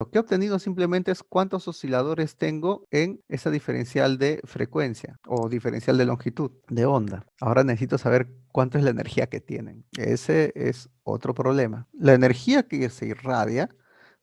Lo que he obtenido simplemente es cuántos osciladores tengo en esa diferencial de frecuencia o diferencial de longitud de onda. Ahora necesito saber cuánto es la energía que tienen. Ese es otro problema. La energía que se irradia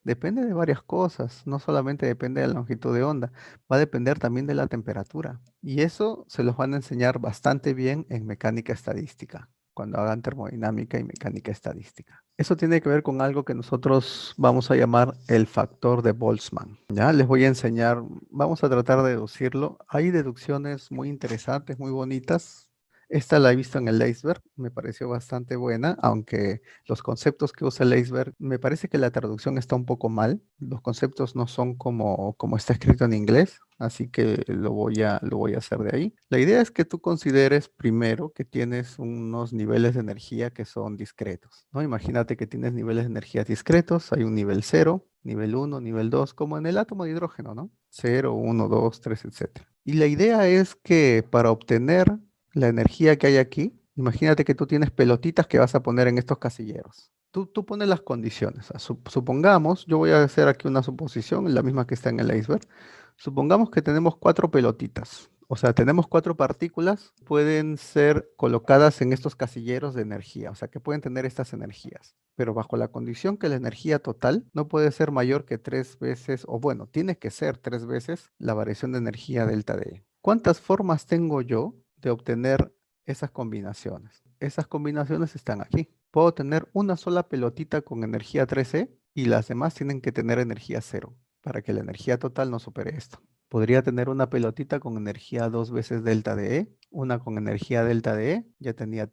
depende de varias cosas, no solamente depende de la longitud de onda, va a depender también de la temperatura. Y eso se los van a enseñar bastante bien en mecánica estadística, cuando hagan termodinámica y mecánica estadística. Eso tiene que ver con algo que nosotros vamos a llamar el factor de Boltzmann. Ya les voy a enseñar, vamos a tratar de deducirlo. Hay deducciones muy interesantes, muy bonitas. Esta la he visto en el Leisberg, me pareció bastante buena, aunque los conceptos que usa el Leisberg, me parece que la traducción está un poco mal. Los conceptos no son como está escrito en inglés, así que lo voy a hacer de ahí. La idea es que tú consideres primero que tienes unos niveles de energía que son discretos, ¿no? Imagínate que tienes niveles de energía discretos, hay un nivel cero, nivel uno, nivel 2, como en el átomo de hidrógeno, ¿no? Cero, uno, 2, 3, etcétera. Y la idea es que para obtener la energía que hay aquí, imagínate que tú tienes pelotitas que vas a poner en estos casilleros. Tú pones las condiciones. Supongamos, yo voy a hacer aquí una suposición, la misma que está en el iceberg. Supongamos que tenemos cuatro pelotitas. O sea, tenemos cuatro partículas, pueden ser colocadas en estos casilleros de energía, o sea, que pueden tener estas energías, pero bajo la condición que la energía total no puede ser mayor que 3 veces, o bueno, tiene que ser 3 veces la variación de energía delta de E. ¿Cuántas formas tengo yo de obtener esas combinaciones? Esas combinaciones están aquí. Puedo tener una sola pelotita con energía 3E y las demás tienen que tener energía cero para que la energía total no supere esto. Podría tener una pelotita con energía 2 veces delta de E, una con energía delta de E, ya tendría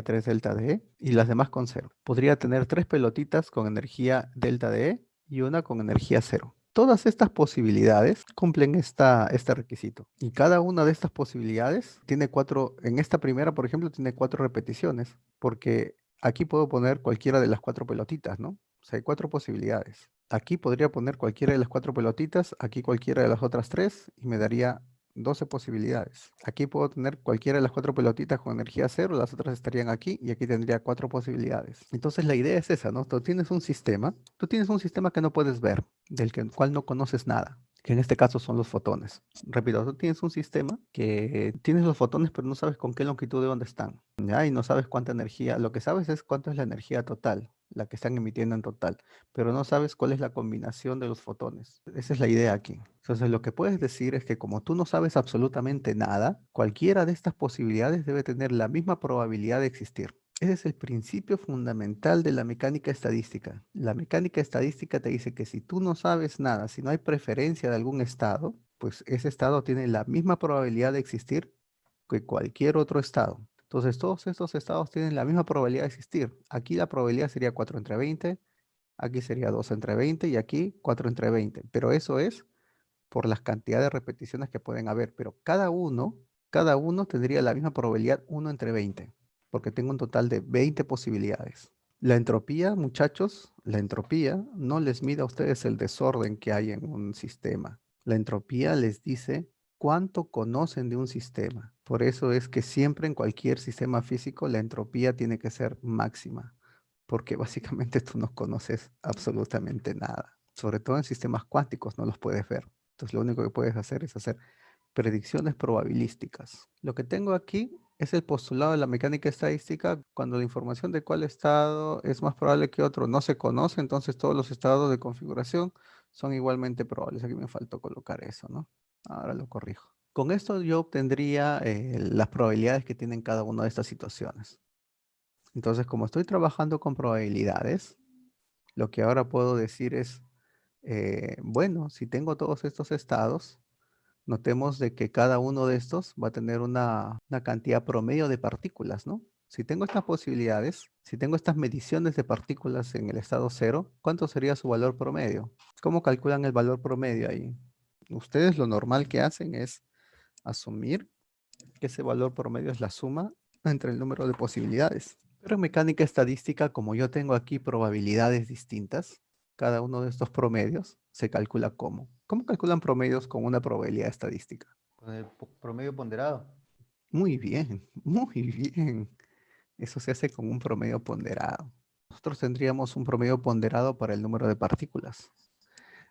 3 delta de E, y las demás con cero. Podría tener tres pelotitas con energía delta de E y una con energía cero. Todas estas posibilidades cumplen este requisito. Y cada una de estas posibilidades tiene cuatro, en esta primera, por ejemplo, tiene cuatro repeticiones, porque aquí puedo poner cualquiera de las cuatro pelotitas, ¿no? O sea, hay cuatro posibilidades. Aquí podría poner cualquiera de las cuatro pelotitas, aquí cualquiera de las otras tres y me daría 12 posibilidades. Aquí puedo tener cualquiera de las cuatro pelotitas con energía cero, las otras estarían aquí y aquí tendría cuatro posibilidades. Entonces la idea es esa, ¿no? Tú tienes un sistema que no puedes ver, cual no conoces nada, que en este caso son los fotones. Repito, tú tienes un sistema que tienes los fotones pero no sabes con qué longitud de onda están, ¿ya? Y no sabes cuánta energía, lo que sabes es cuánto es la energía total, la que están emitiendo en total, pero no sabes cuál es la combinación de los fotones. Esa es la idea aquí. Entonces, lo que puedes decir es que como tú no sabes absolutamente nada, cualquiera de estas posibilidades debe tener la misma probabilidad de existir. Ese es el principio fundamental de la mecánica estadística. La mecánica estadística te dice que si tú no sabes nada, si no hay preferencia de algún estado, pues ese estado tiene la misma probabilidad de existir que cualquier otro estado. Entonces, todos estos estados tienen la misma probabilidad de existir. Aquí la probabilidad sería 4 entre 20, aquí sería 2 entre 20 y aquí 4 entre 20. Pero eso es por las cantidades de repeticiones que pueden haber. Pero cada uno tendría la misma probabilidad 1 entre 20, porque tengo un total de 20 posibilidades. La entropía, muchachos, la entropía no les mide a ustedes el desorden que hay en un sistema. La entropía les dice cuánto conocen de un sistema. Por eso es que siempre en cualquier sistema físico la entropía tiene que ser máxima, porque básicamente tú no conoces absolutamente nada. Sobre todo en sistemas cuánticos no los puedes ver. Entonces lo único que puedes hacer es hacer predicciones probabilísticas. Lo que tengo aquí es el postulado de la mecánica estadística. Cuando la información de cuál estado es más probable que otro no se conoce, entonces todos los estados de configuración son igualmente probables. Aquí me faltó colocar eso, ¿no? Ahora lo corrijo. Con esto yo obtendría las probabilidades que tienen cada una de estas situaciones. Entonces, como estoy trabajando con probabilidades, lo que ahora puedo decir es, bueno, si tengo todos estos estados, notemos de que cada uno de estos va a tener una cantidad promedio de partículas, ¿no? Si tengo estas posibilidades, si tengo estas mediciones de partículas en el estado cero, ¿cuánto sería su valor promedio? ¿Cómo calculan el valor promedio ahí? Ustedes lo normal que hacen es asumir que ese valor promedio es la suma entre el número de posibilidades. Pero en mecánica estadística, como yo tengo aquí probabilidades distintas, cada uno de estos promedios se calcula ¿cómo? ¿Cómo calculan promedios con una probabilidad estadística? Con el promedio ponderado. Muy bien, muy bien. Eso se hace con un promedio ponderado. Nosotros tendríamos un promedio ponderado para el número de partículas.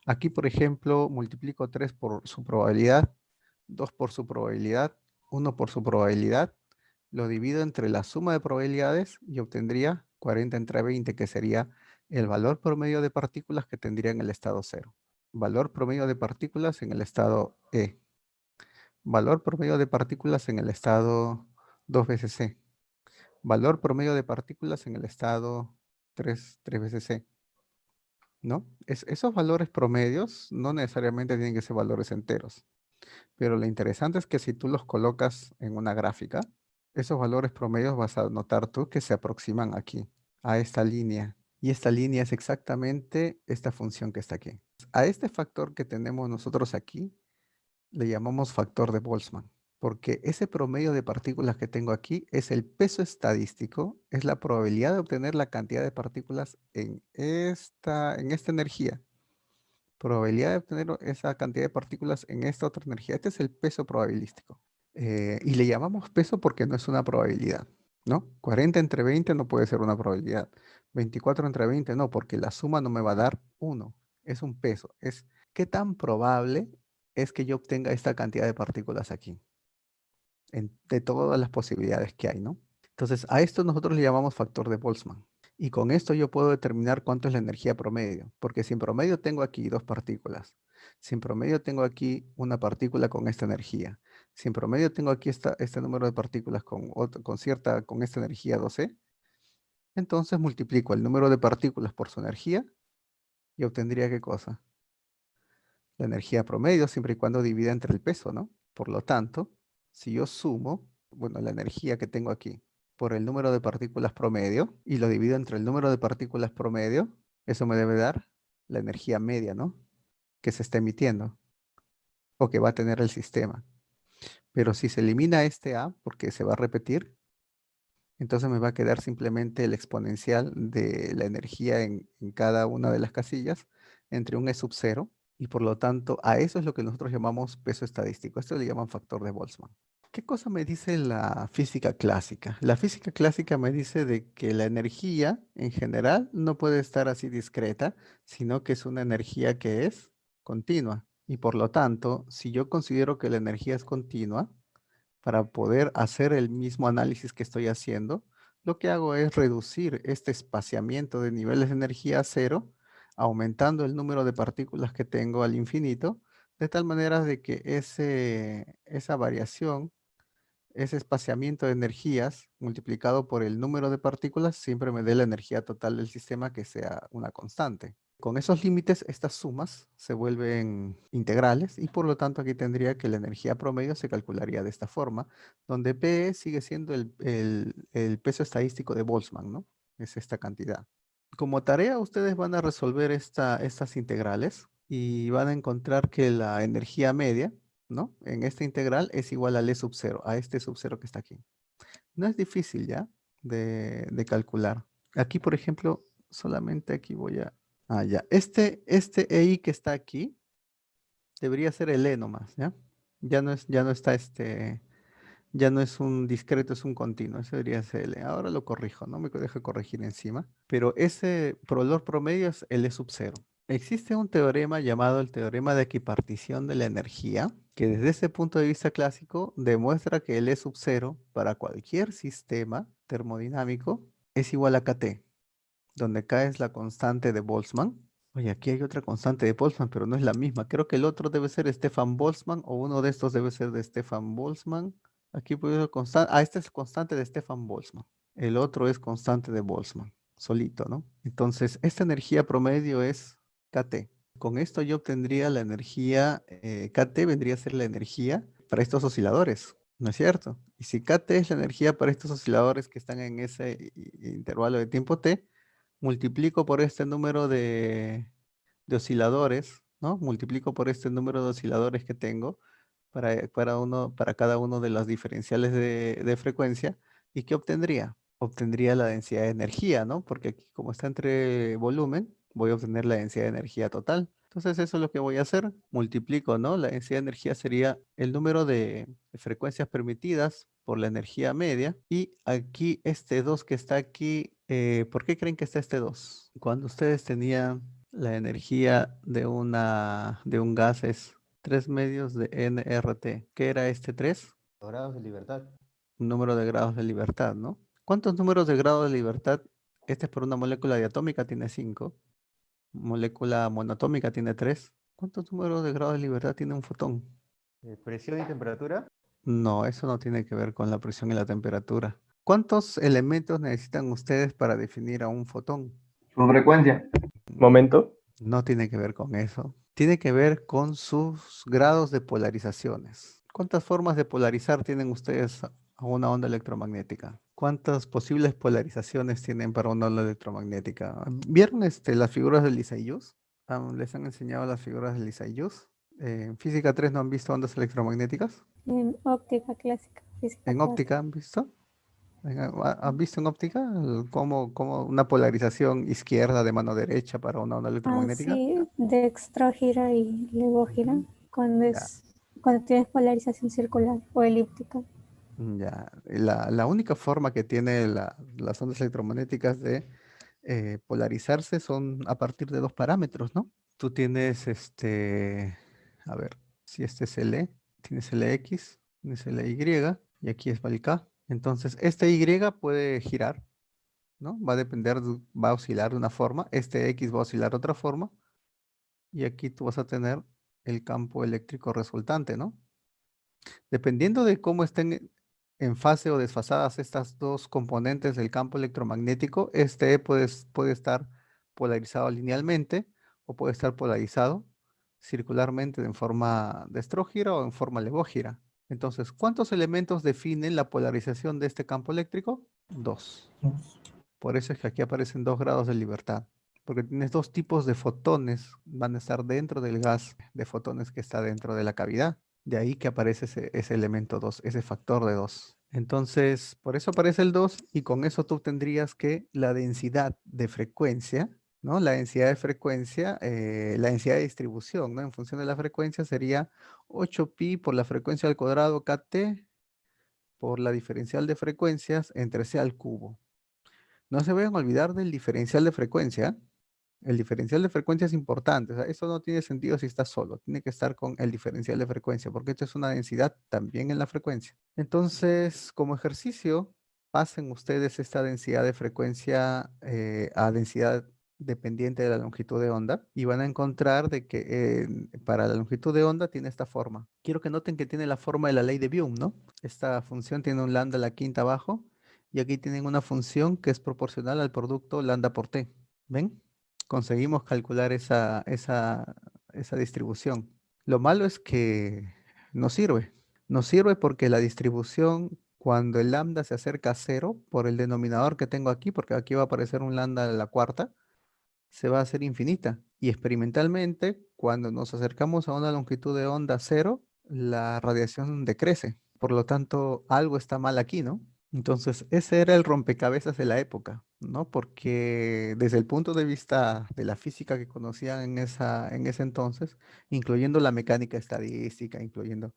Aquí, por ejemplo, multiplico 3 por su probabilidad, 2 por su probabilidad, 1 por su probabilidad, lo divido entre la suma de probabilidades y obtendría 40 entre 20, que sería el valor promedio de partículas que tendría en el estado 0. Valor promedio de partículas en el estado E. Valor promedio de partículas en el estado 2 veces C. Valor promedio de partículas en el estado 3 veces C. ¿No? Esos valores promedios no necesariamente tienen que ser valores enteros, pero lo interesante es que si tú los colocas en una gráfica, esos valores promedios vas a notar tú que se aproximan aquí, a esta línea. Y esta línea es exactamente esta función que está aquí. A este factor que tenemos nosotros aquí, le llamamos factor de Boltzmann, porque ese promedio de partículas que tengo aquí es el peso estadístico, es la probabilidad de obtener la cantidad de partículas en esta energía. Probabilidad de obtener esa cantidad de partículas en esta otra energía. Este es el peso probabilístico. Y le llamamos peso porque no es una probabilidad, ¿no? 40 entre 20 no puede ser una probabilidad. 24 entre 20 no, porque la suma no me va a dar 1. Es un peso. Es qué tan probable es que yo obtenga esta cantidad de partículas aquí, de todas las posibilidades que hay, ¿no? Entonces, a esto nosotros le llamamos factor de Boltzmann. Y con esto yo puedo determinar cuánto es la energía promedio, porque si en promedio tengo aquí dos partículas, si en promedio tengo aquí una partícula con esta energía, si en promedio tengo aquí este número de partículas con esta energía 12, entonces multiplico el número de partículas por su energía y obtendría ¿qué cosa? La energía promedio, siempre y cuando divida entre el peso, ¿no? Por lo tanto, si yo sumo, bueno, la energía que tengo aquí por el número de partículas promedio y lo divido entre el número de partículas promedio, eso me debe dar la energía media, ¿no? Que se está emitiendo o que va a tener el sistema. Pero si se elimina este A, porque se va a repetir, entonces me va a quedar simplemente el exponencial de la energía en cada una de las casillas entre un E sub 0 y por lo tanto a eso es lo que nosotros llamamos peso estadístico. Esto le llaman factor de Boltzmann. ¿Qué cosa me dice la física clásica? La física clásica me dice de que la energía en general no puede estar así discreta, sino que es una energía que es continua. Y por lo tanto, si yo considero que la energía es continua, para poder hacer el mismo análisis que estoy haciendo, lo que hago es reducir este espaciamiento de niveles de energía a cero, aumentando el número de partículas que tengo al infinito, de tal manera de que esa variación, ese espaciamiento de energías multiplicado por el número de partículas siempre me dé la energía total del sistema que sea una constante. Con esos límites, estas sumas se vuelven integrales y por lo tanto aquí tendría que la energía promedio se calcularía de esta forma, donde P sigue siendo el peso estadístico de Boltzmann, ¿no? Es esta cantidad. Como tarea, ustedes van a resolver estas integrales y van a encontrar que la energía media, ¿no? En esta integral es igual al E sub 0, a este sub 0 que está aquí. No es difícil ya de calcular. Aquí, por ejemplo, solamente aquí voy a... Ah, ya. Este EI que está aquí debería ser el E nomás, ¿ya? Ya no está ya no es un discreto, es un continuo. Eso debería ser el E. Ahora lo corrijo, no me deja corregir encima. Pero ese valor promedio es el E sub 0. Existe un teorema llamado el teorema de equipartición de la energía, que desde ese punto de vista clásico demuestra que el E sub 0 para cualquier sistema termodinámico es igual a kT, donde K es la constante de Boltzmann. Oye, aquí hay otra constante de Boltzmann, pero no es la misma. Creo que el otro debe ser Stefan Boltzmann o uno de estos debe ser de Stefan Boltzmann. Aquí puedo constante. Ah, este es constante de Stefan Boltzmann. El otro es constante de Boltzmann, solito, ¿no? Entonces, esta energía promedio es KT. Con esto yo obtendría la energía, KT vendría a ser la energía para estos osciladores, ¿no es cierto? Y si KT es la energía para estos osciladores que están en ese intervalo de tiempo T, multiplico por este número de osciladores, ¿no? Multiplico por este número de osciladores que tengo para cada uno de las diferenciales de frecuencia. ¿Y qué obtendría? Obtendría la densidad de energía, ¿no? Porque aquí como está entre volumen, voy a obtener la densidad de energía total. Entonces eso es lo que voy a hacer. Multiplico, ¿no? La densidad de energía sería el número de frecuencias permitidas por la energía media. Y aquí este 2 que está aquí, ¿por qué creen que está este 2? Cuando ustedes tenían La energía de un gas es 3 medios de nRT. ¿Qué era este 3? Grados de libertad. Un número de grados de libertad, ¿no? ¿Cuántos números de grados de libertad? Este es por una molécula diatómica, tiene 5. Molécula monoatómica tiene 3. ¿Cuántos números de grados de libertad tiene un fotón? Presión y temperatura. No, eso no tiene que ver con la presión y la temperatura. ¿Cuántos elementos necesitan ustedes para definir a un fotón? Su frecuencia. Momento. No tiene que ver con eso. Tiene que ver con sus grados de polarizaciones. ¿Cuántas formas de polarizar tienen ustedes a una onda electromagnética? ¿Cuántas posibles polarizaciones tienen para una onda electromagnética? ¿Vieron las figuras de Lisa-Jus? ¿Les han enseñado las figuras de Lisa-Jus? ¿En física 3 no han visto ondas electromagnéticas? En óptica clásica, física ¿En clásica. óptica han visto? ¿Han visto en óptica cómo una polarización izquierda de mano derecha para una onda Ah, electromagnética? sí, dextro gira y levo gira cuando Ya. cuando tienes polarización circular o elíptica. Ya, la única forma que tiene las ondas electromagnéticas de polarizarse son a partir de dos parámetros, ¿no? Tú tienes a ver, si este es el E, tienes el X, tienes el Y, y aquí es el K. Entonces, este Y puede girar, ¿no? Va a depender, va a oscilar de una forma, este X va a oscilar de otra forma, y aquí tú vas a tener el campo eléctrico resultante, ¿no? Dependiendo de cómo estén en fase o desfasadas estas dos componentes del campo electromagnético, este puede estar polarizado linealmente o puede estar polarizado circularmente en forma de estrógira o en forma levógira. Entonces, ¿cuántos elementos definen la polarización de este campo eléctrico? Dos. Por eso es que aquí aparecen 2 grados de libertad, porque tienes dos tipos de fotones, van a estar dentro del gas de fotones que está dentro de la cavidad. De ahí que aparece ese elemento 2, ese factor de 2. Entonces, por eso aparece el 2 y con eso tú tendrías que la densidad de frecuencia, ¿no? La densidad de frecuencia, la densidad de distribución, ¿no? En función de la frecuencia sería 8pi por la frecuencia al cuadrado kt por la diferencial de frecuencias entre c al cubo. No se vayan a olvidar del diferencial de frecuencia. El diferencial de frecuencia es importante. O sea, eso no tiene sentido si está solo. Tiene que estar con el diferencial de frecuencia, porque esto es una densidad también en la frecuencia. Entonces, como ejercicio, pasen ustedes esta densidad de frecuencia a densidad dependiente de la longitud de onda y van a encontrar de que para la longitud de onda tiene esta forma. Quiero que noten que tiene la forma de la ley de Biot, ¿no? Esta función tiene un lambda a la quinta abajo y aquí tienen una función que es proporcional al producto lambda por t. ¿Ven? Conseguimos calcular esa distribución. Lo malo es que no sirve. No sirve porque la distribución, cuando el lambda se acerca a cero, por el denominador que tengo aquí, porque aquí va a aparecer un lambda a la cuarta, se va a hacer infinita. Y experimentalmente, cuando nos acercamos a una longitud de onda cero, la radiación decrece. Por lo tanto, algo está mal aquí, ¿no? Entonces, ese era el rompecabezas de la época, ¿no? Porque desde el punto de vista de la física que conocían en ese entonces, incluyendo la mecánica estadística, incluyendo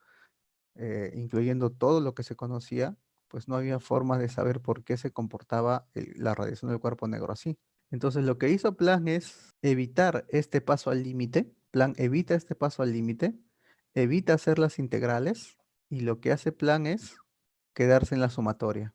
todo lo que se conocía, pues no había forma de saber por qué se comportaba la radiación del cuerpo negro así. Entonces, lo que hizo Planck es evitar este paso al límite. Planck evita este paso al límite, evita hacer las integrales, y lo que hace Planck es quedarse en la sumatoria.